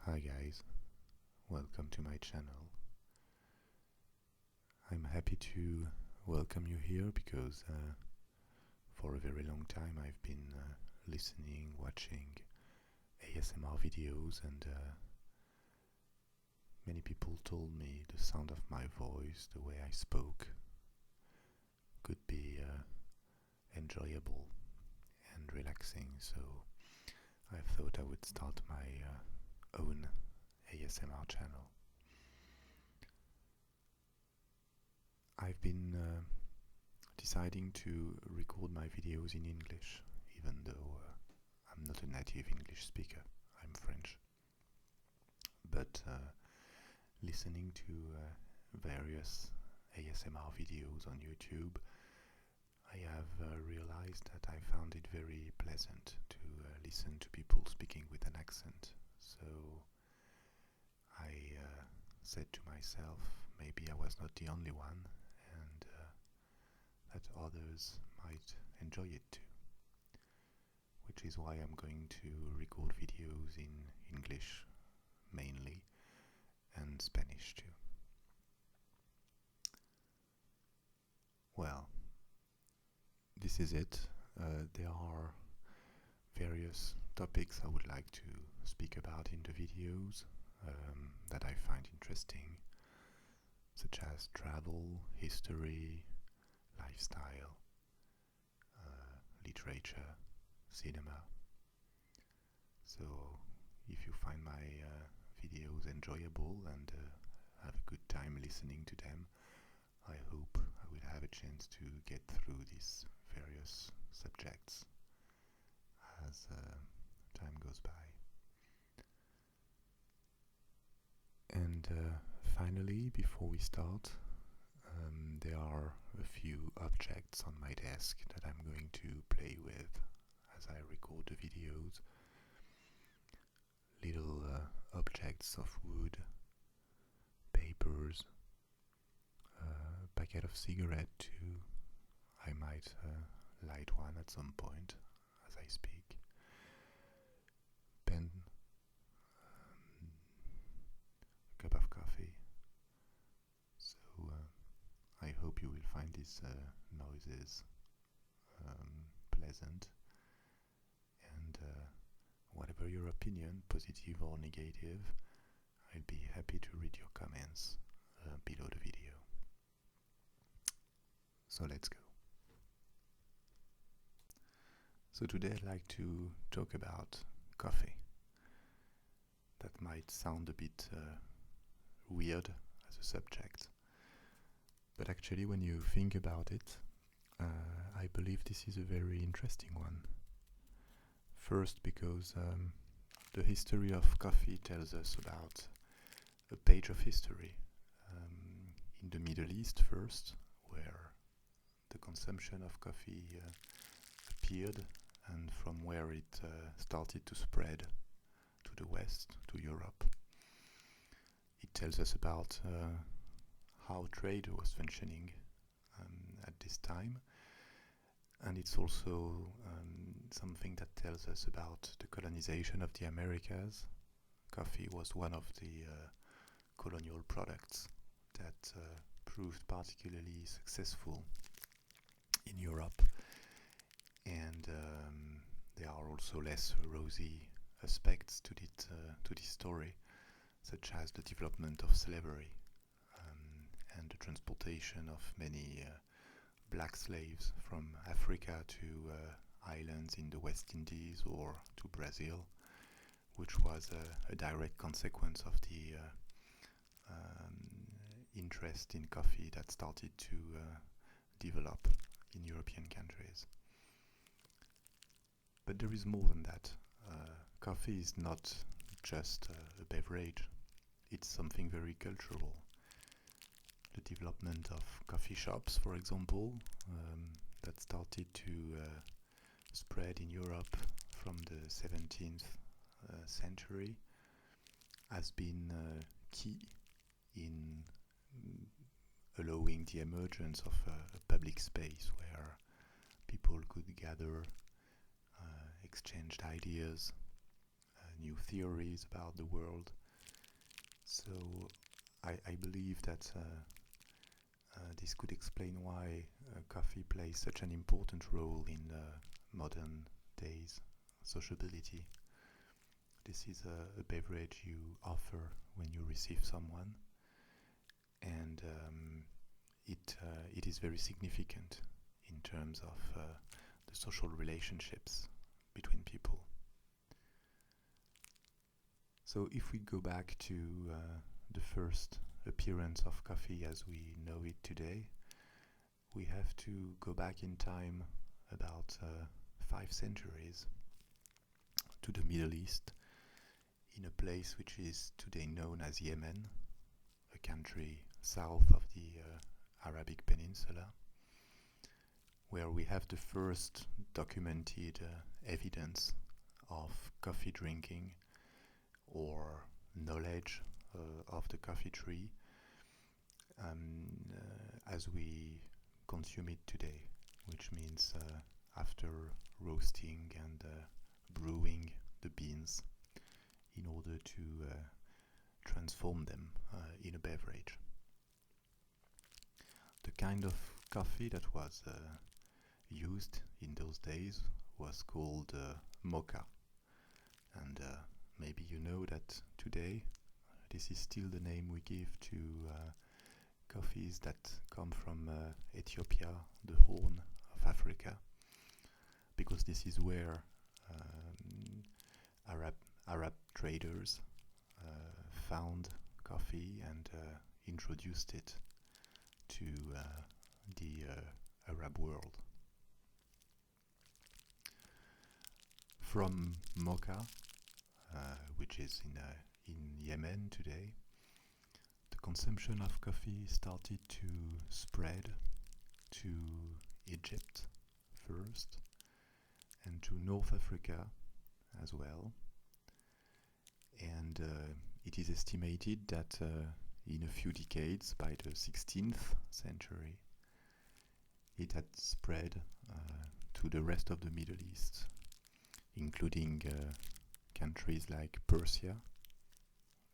Hi guys, welcome to my channel. I'm happy to welcome you here because for a very long time I've been listening, watching ASMR videos, and many people told me the sound of my voice, the way I spoke, could be enjoyable and relaxing, so I thought I would start my own ASMR channel. I've been deciding to record my videos in English, even though I'm not a native English speaker. I'm French. But listening to various ASMR videos on YouTube, I have realized that I found it very pleasant to listen to people speaking with an accent. So I said to myself, maybe I was not the only one, and that others might enjoy it too. Which is why I'm going to record videos in English mainly, and Spanish too. Well, this is it. There are various topics I would like to speak about in the videos that I find interesting, such as travel, history, lifestyle, literature, cinema. So if you find my videos enjoyable and have a good time listening to them, I hope I will have a chance to get through these various subjects as time goes by. And finally, before we start, there are a few objects on my desk that I'm going to play with as I record the videos. Little objects of wood, papers, a packet of cigarette too. I might light one at some point as I speak. Pen, a cup of coffee. So I hope you will find these noises pleasant, and whatever your opinion, positive or negative, I'll be happy to read your comments below the video. So let's go. So today I'd like to talk about coffee. That might sound a bit weird as a subject, but actually when you think about it, I believe this is a very interesting one. First, because the history of coffee tells us about a page of history in the Middle East first, where the consumption of coffee appeared, and from where it started to spread to the West, to Europe. It tells us about how trade was functioning at this time, and it's also something that tells us about the colonization of the Americas. Coffee was one of the colonial products that proved particularly successful in Europe, and there are also less rosy aspects to this story, such as the development of slavery and the transportation of many black slaves from Africa to islands in the West Indies or to Brazil, which was a direct consequence of the interest in coffee that started to develop in European countries. But there is more than that. Coffee is not just a beverage, it's something very cultural. The development of coffee shops, for example, that started to spread in Europe from the 17th century, has been key in allowing the emergence of a public space where people could gather, exchange ideas, new theories about the world. So I believe that this could explain why coffee plays such an important role in modern days sociability. This is a beverage you offer when you receive someone, and it is very significant in terms of the social relationships between people. So if we go back to the first appearance of coffee as we know it today, we have to go back in time about 5 centuries to the Middle East, in a place which is today known as Yemen, a country south of the Arabic Peninsula, where we have the first documented evidence of coffee drinking or knowledge of the coffee tree as we consume it today, which means after roasting and brewing the beans in order to transform them in a beverage. The kind of coffee that was used in those days was called mocha, and maybe you know that today this is still the name we give to coffees that come from Ethiopia, the Horn of Africa, because this is where Arab traders found coffee and introduced it to the Arab world. From Mocha, which is in Yemen today, the consumption of coffee started to spread to Egypt first and to North Africa as well. And it is estimated that in a few decades, by the 16th century, it had spread to the rest of the Middle East, including countries like Persia,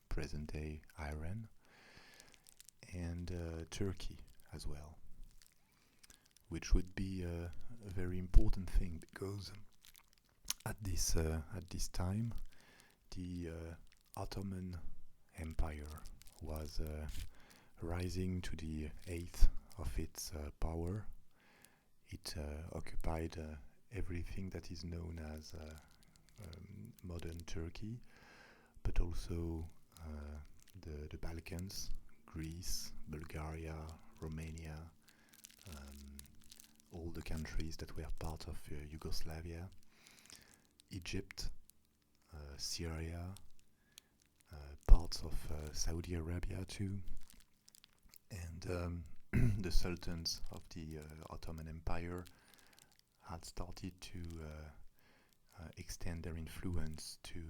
present-day Iran, and Turkey as well, which would be a very important thing, because at this time the Ottoman Empire was rising to the eighth of its power. It occupied everything that is known as modern Turkey, but also the Balkans, Greece, Bulgaria, Romania, all the countries that were part of Yugoslavia, Egypt, Syria, parts of Saudi Arabia too, and the sultans of the Ottoman Empire had started to extend their influence to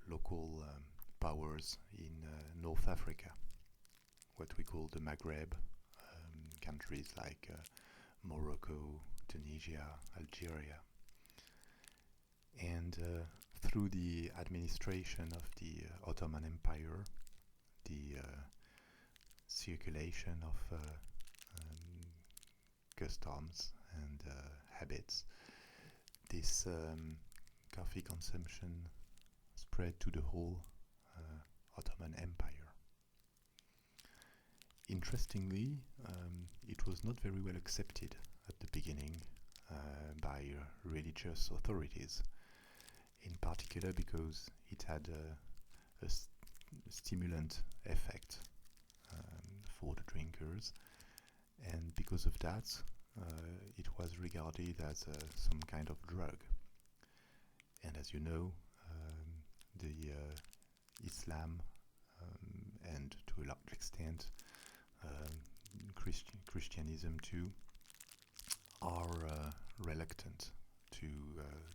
local powers in North Africa, what we call the Maghreb, countries like Morocco, Tunisia, Algeria. And through the administration of the Ottoman Empire, the circulation of customs and habits, this coffee consumption spread to the whole Ottoman Empire. Interestingly, it was not very well accepted at the beginning by religious authorities, in particular because it had a stimulant effect for the drinkers, and because of that it was regarded as some kind of drug. And as you know, the Islam and to a large extent Christianism too are reluctant to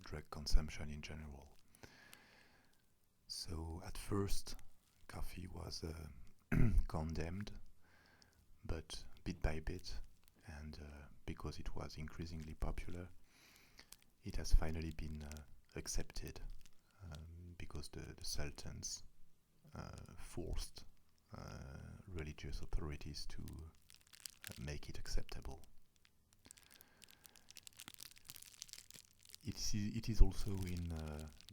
drug consumption in general. So at first coffee was condemned, but bit by bit, and because it was increasingly popular, it has finally been accepted because the sultans forced religious authorities to make it acceptable. It is also in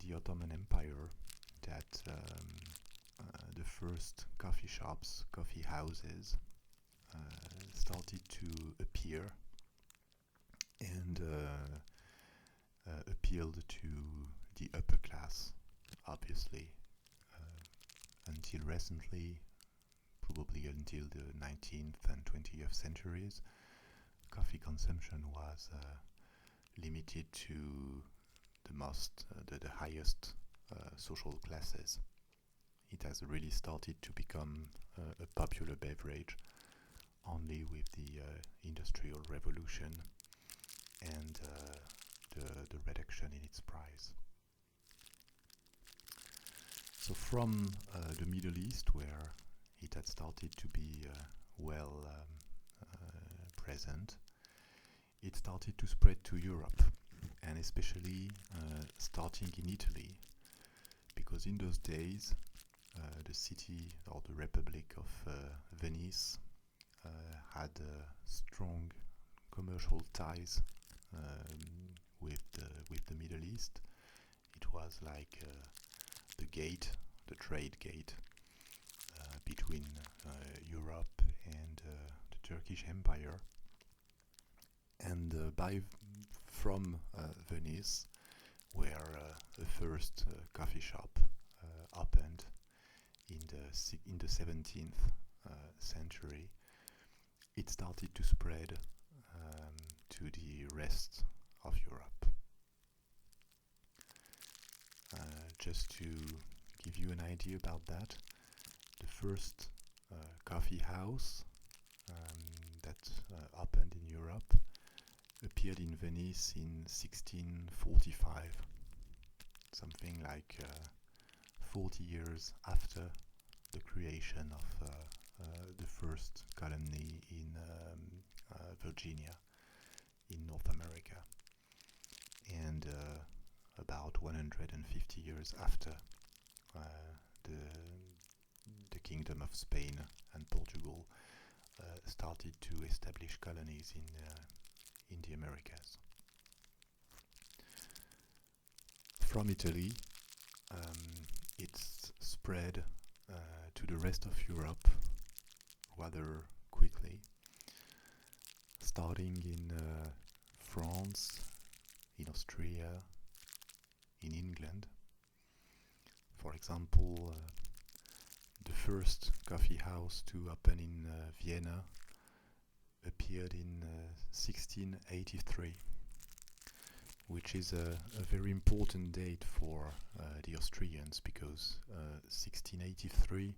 the Ottoman Empire that the first coffee shops, coffee houses, started to appear and appealed to the upper class, obviously. Until recently, probably until the 19th and 20th centuries, coffee consumption was limited to the highest social classes. It has really started to become a popular beverage only with the Industrial Revolution and the reduction in its price. So from the Middle East, where it had started to be present, it started to spread to Europe, and especially starting in Italy, because in those days the city or the Republic of Venice had strong commercial ties with the Middle East. It was like the gate, the trade gate between Europe and the Turkish Empire. And from Venice, where the first coffee shop opened in the 17th century, it started to spread to the rest of Europe. Just to give you an idea about that, the first coffee house that opened in Europe appeared in Venice in 1645, something like 40 years after the creation of the first colony in Virginia in North America, and about 150 years after the Kingdom of Spain and Portugal started to establish colonies in the Americas. From Italy, it's spread to the rest of Europe rather quickly, starting in France, in Austria, in England. For example, the first coffee house to open in Vienna appeared in 1683, which is a very important date for the Austrians, because 1683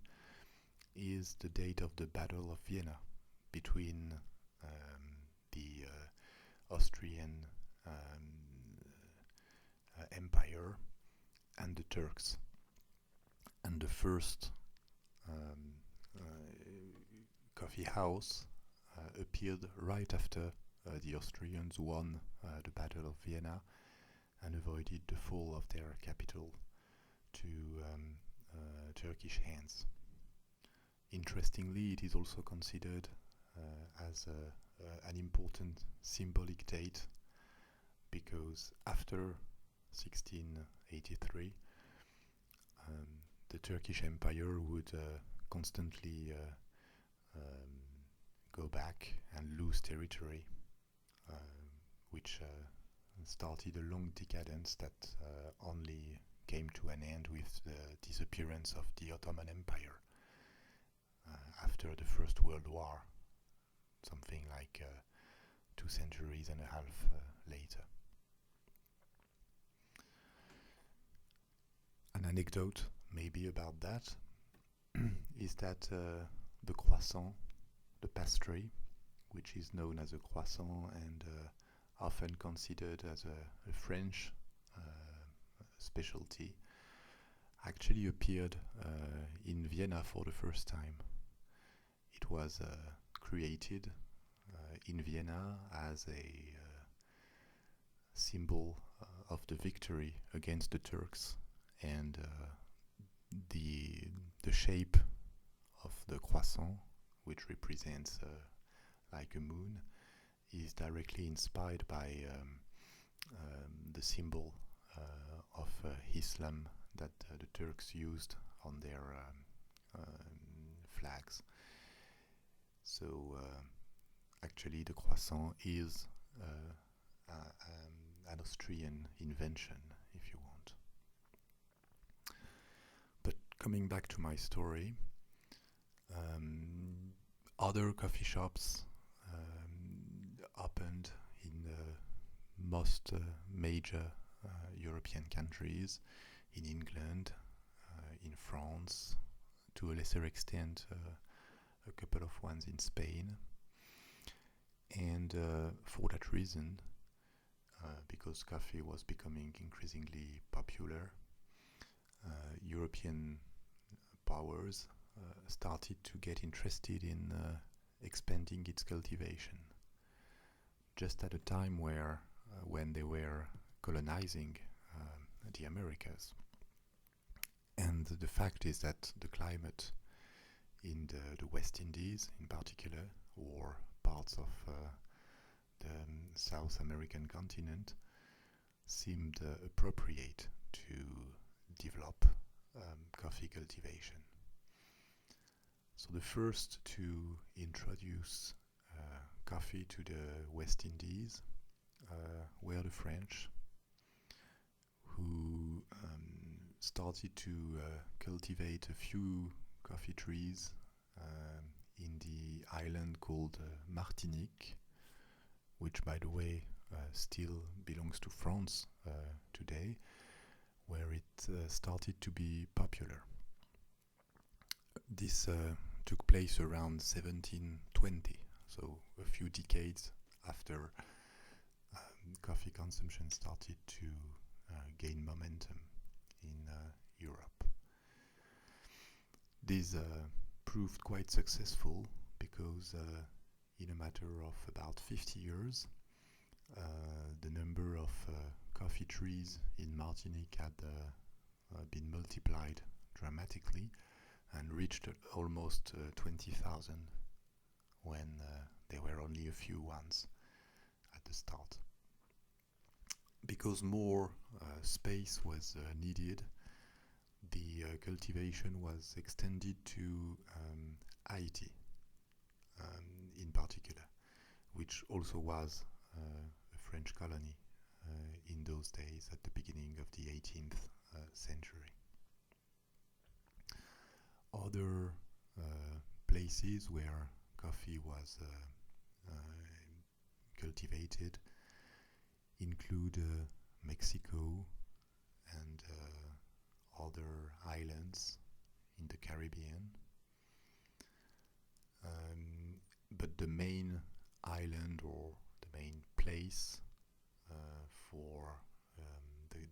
is the date of the Battle of Vienna between the Austrian Empire and the Turks. And the first coffee house appeared right after the Austrians won the Battle of Vienna and avoided the fall of their capital to Turkish hands. Interestingly, it is also considered as an important symbolic date, because after 1683, the Turkish Empire would constantly go back and lose territory, which started a long decadence that only came to an end with the disappearance of the Ottoman Empire after the First World War, something like 2 centuries and a half later. An anecdote maybe about that is that the croissant, the pastry, which is known as a croissant and often considered as a French specialty, actually appeared in Vienna for the first time. It was created in Vienna as a symbol of the victory against the Turks, and the the shape of the croissant, which represents like a moon, is directly inspired by the symbol of Islam that the Turks used on their flags. So actually, the croissant is an Austrian invention, if you want. But coming back to my story, other coffee shops opened in most major European countries, in England, in France, to a lesser extent, a couple of ones in Spain. And for that reason, because coffee was becoming increasingly popular, European powers started to get interested in expanding its cultivation. Just at a time when they were colonizing the Americas. And the fact is that the climate in the West Indies in particular, or parts of the South American continent, seemed appropriate to develop coffee cultivation. So the first to introduce coffee to the West Indies were the French, who started to cultivate a few coffee trees in the island called Martinique, which, by the way, still belongs to France today, where it started to be popular. This took place around 1720, so a few decades after coffee consumption started to gain momentum in Europe. This proved quite successful because in a matter of about 50 years, the number of coffee trees in Martinique had been multiplied dramatically and reached almost 20,000 when there were only a few ones at the start. Because more space was needed, the cultivation was extended to Haiti in particular, which also was a French colony in those days at the beginning of the 18th century. Other places where coffee was cultivated include Mexico and other islands in the Caribbean. But the main island, or the main place for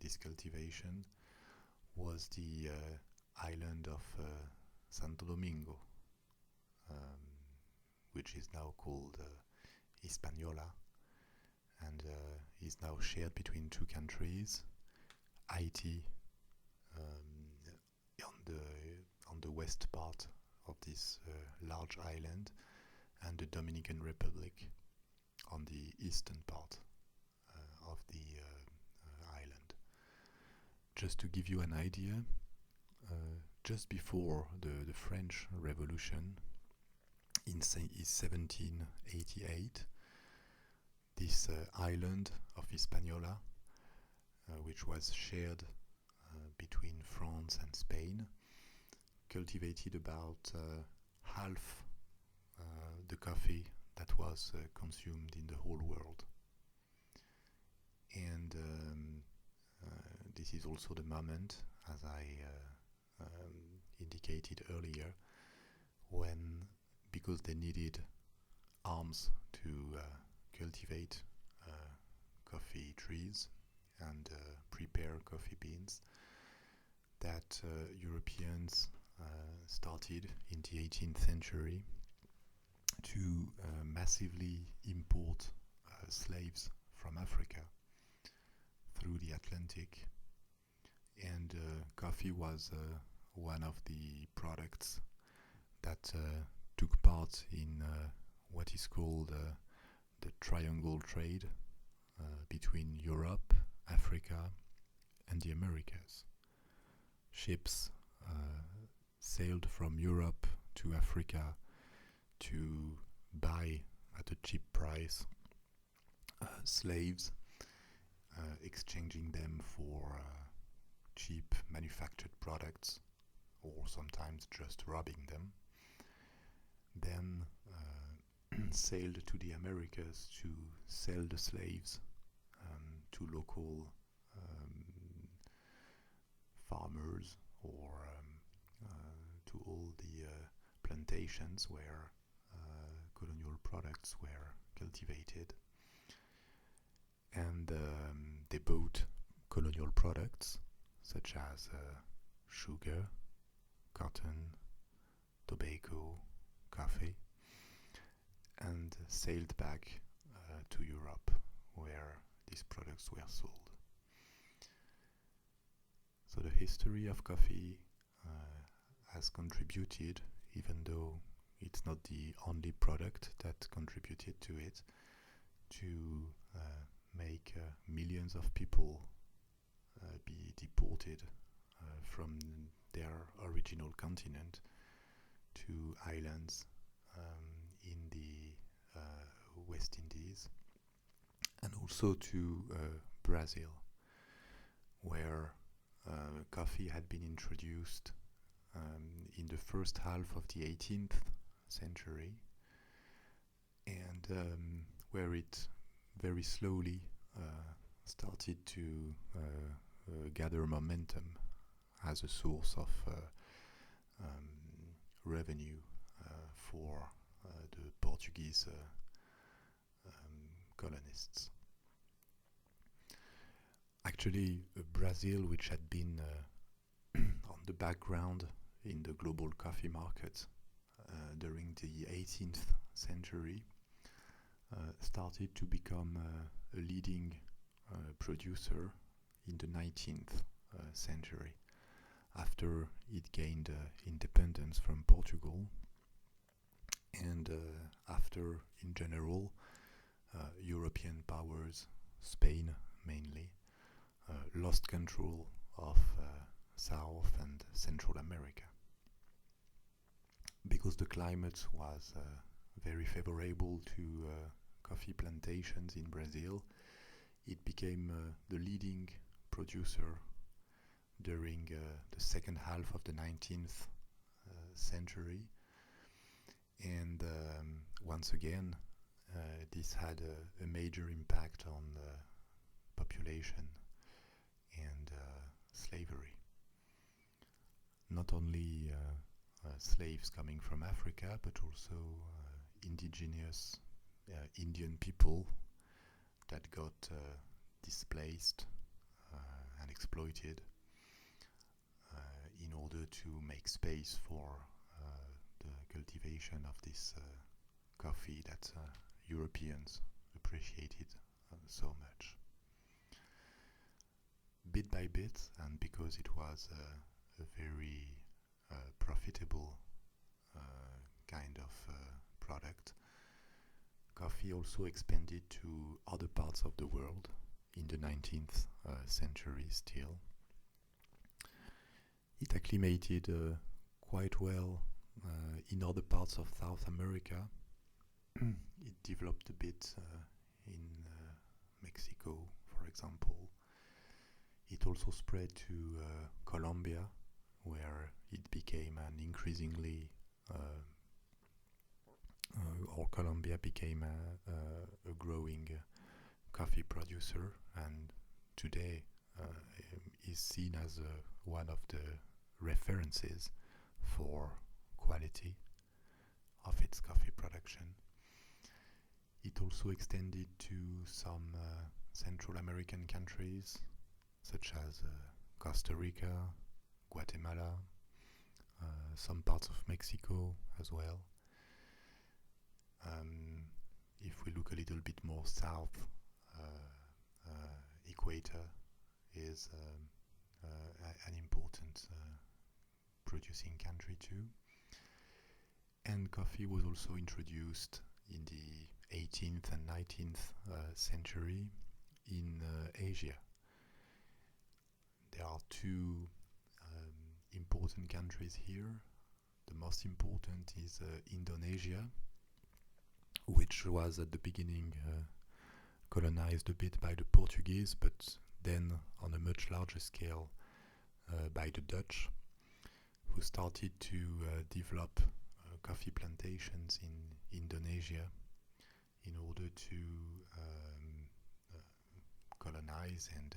this cultivation, was the island of Santo Domingo, which is now called Hispaniola, and is now shared between two countries, Haiti on the west part of this large island, and the Dominican Republic on the eastern part of the island. Just to give you an idea, just before the French Revolution in 1788, this island of Hispaniola, which was shared between France and Spain, cultivated about half the coffee that was consumed in the whole world. And this is also the moment, as I indicated earlier, when, because they needed arms to cultivate coffee trees and prepare coffee beans, that Europeans started in the 18th century to massively import slaves from Africa through the Atlantic, and coffee was one of the products that took part in what is called the triangle trade between Europe, Africa, and the Americas. Ships sailed from Europe to Africa to buy at a cheap price slaves, exchanging them for cheap manufactured products, or sometimes just robbing them. Then sailed to the Americas to sell the slaves to local farmers, or to all the plantations where colonial products were cultivated. And they bought colonial products such as sugar, cotton, tobacco, coffee, and sailed back to Europe, where these products were sold. So the history of coffee has contributed, even though it's not the only product that contributed to it, to make millions of people be deported from their original continent to islands in the West Indies, and also to Brazil, where coffee had been introduced in the first half of the 18th century, and where it very slowly started to gather momentum as a source of revenue for the Portuguese colonists. Actually, Brazil, which had been on the background in the global coffee market during the 18th century, started to become a leading producer in the 19th century, after it gained independence from Portugal, and after, in general, European powers, Spain mainly, lost control of South and Central America. Because the climate was very favorable to coffee plantations in Brazil, it became the leading producer during the second half of the 19th century. And once again, this had a major impact on population and slavery. Not only slaves coming from Africa, but also indigenous Indian people that got displaced and exploited in order to make space for the cultivation of this coffee that Europeans appreciated so much. Bit by bit, and because it was a very profitable kind of product, coffee also expanded to other parts of the world in the 19th century still. It acclimated quite well in other parts of South America. It developed a bit in Mexico, for example. It also spread to Colombia, where it became an increasingly or Colombia became a growing coffee producer, and today is seen as one of the references for quality of its coffee production. It also extended to some Central American countries, such as Costa Rica, Guatemala, some parts of Mexico as well. If we look a little bit more south, equator, is an important producing country too. And coffee was also introduced in the 18th and 19th century in Asia. There are two important countries here. The most important is Indonesia, which was at the beginning colonized a bit by the Portuguese, but then on a much larger scale by the Dutch, who started to develop coffee plantations in Indonesia in order to colonize and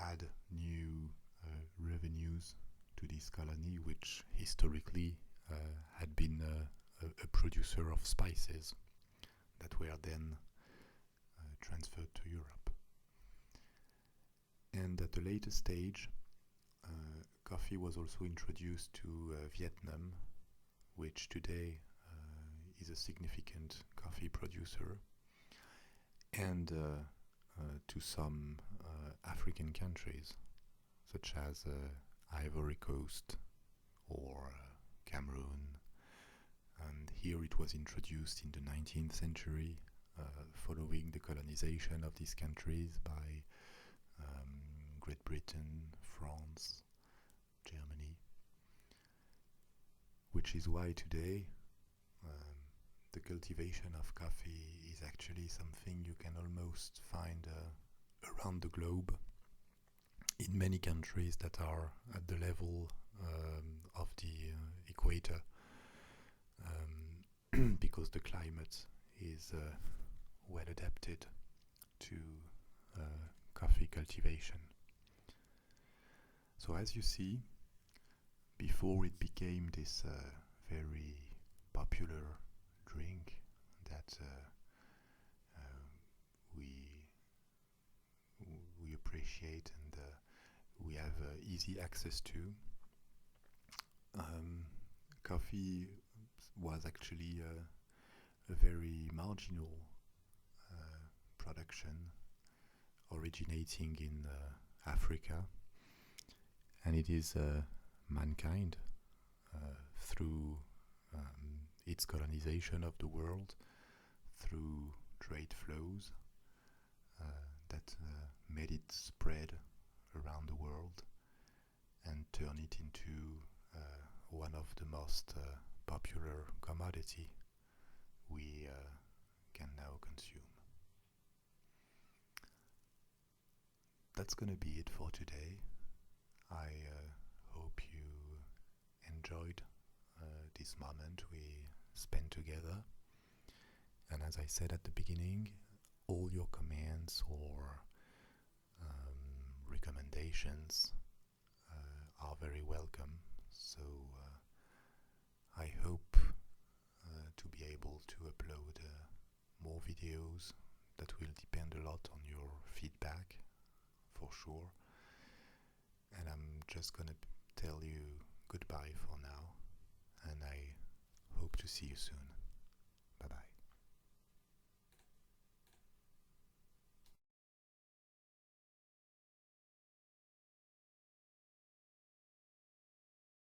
add new revenues to this colony, which historically had been a producer of spices that were then transferred to Europe. And at a later stage, coffee was also introduced to Vietnam, which today is a significant coffee producer, and to some African countries, such as Ivory Coast or Cameroon. And here it was introduced in the 19th century, following the colonization of these countries by Great Britain, France, Germany, which is why today the cultivation of coffee is actually something you can almost find around the globe in many countries that are at the level of the equator, because the climate is well adapted to coffee cultivation. So as you see, before it became this very popular drink that we appreciate and we have easy access to, coffee was actually a very marginal production originating in Africa, and it is mankind through its colonization of the world, through trade flows, that made it spread around the world and turn it into one of the most popular commodity we can now consume. That's gonna be it for today. I hope you enjoyed this moment we spent together. And as I said at the beginning, all your comments or recommendations are very welcome. So I hope to be able to upload more videos. That will depend a lot on your feedback, for sure. And I'm just gonna tell you goodbye for now, and I hope to see you soon.